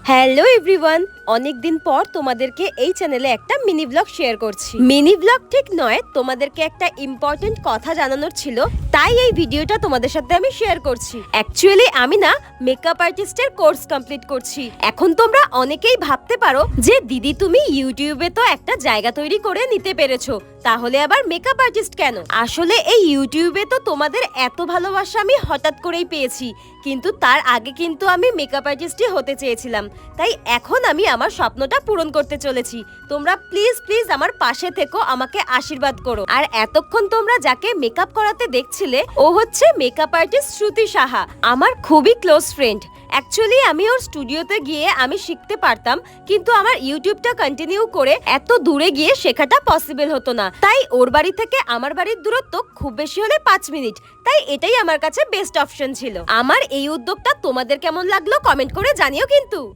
Hello everyone, অনেকদিন পর তোমাদেরকে এই চ্যানেলে একটা মিনি ব্লগ শেয়ার করছি। মিনি ব্লগ ঠিক নয়, তোমাদেরকে একটা ইম্পর্টেন্ট কথা জানানোর ছিল, তাই এই ভিডিওটা তোমাদের সাথে আমি শেয়ার করছি। অ্যাকচুয়ালি আমি না মেকআপ আর্টিস্টের কোর্স কমপ্লিট করছি। এখন তোমরা অনেকেই ভাবতে পারো যে দিদি তুমি ইউটিউবে তো একটা জায়গা তৈরি করে নিতে পেরেছো, তাহলে আবার মেকআপ আর্টিস্ট কেন? আসলে এই ইউটিউবে তো তোমাদের এত ভালোবাসা আমি হঠাৎ করেই পেয়েছি, কিন্তু তার আগে কিন্তু আমি মেকআপ আর্টিস্টই হতে চেয়েছিলাম। তাই এখন আমি আমার স্বপ্নটা পূরণ করতে চলেছি। তোমরা প্লিজ প্লিজ আমার পাশে থেকো, আমাকে আশীর্বাদ করো। আর এতক্ষণ তোমরা যাকে মেকআপ করাতে দেখছিলে, ও হচ্ছে মেকআপ আর্টিস্ট শ্রুতি সাহা, আমার খুবই ক্লোজ ফ্রেন্ড। অ্যাকচুয়ালি আমি ওর স্টুডিওতে গিয়ে আমি শিখতে পারতাম, কিন্তু আমার ইউটিউবটা কন্টিনিউ করে এত দূরে গিয়ে শেখাটা পসিবল হতো না। তাই ওর বাড়ি থেকে আমার বাড়ির দূরত্ব খুব বেশি হলে 5 মিনিট। তাই এটাই আমার কাছে বেস্ট অপশন ছিল। আমার এই উদ্যোগটা তোমাদের কেমন লাগলো কমেন্ট করে জানিও কিন্তু।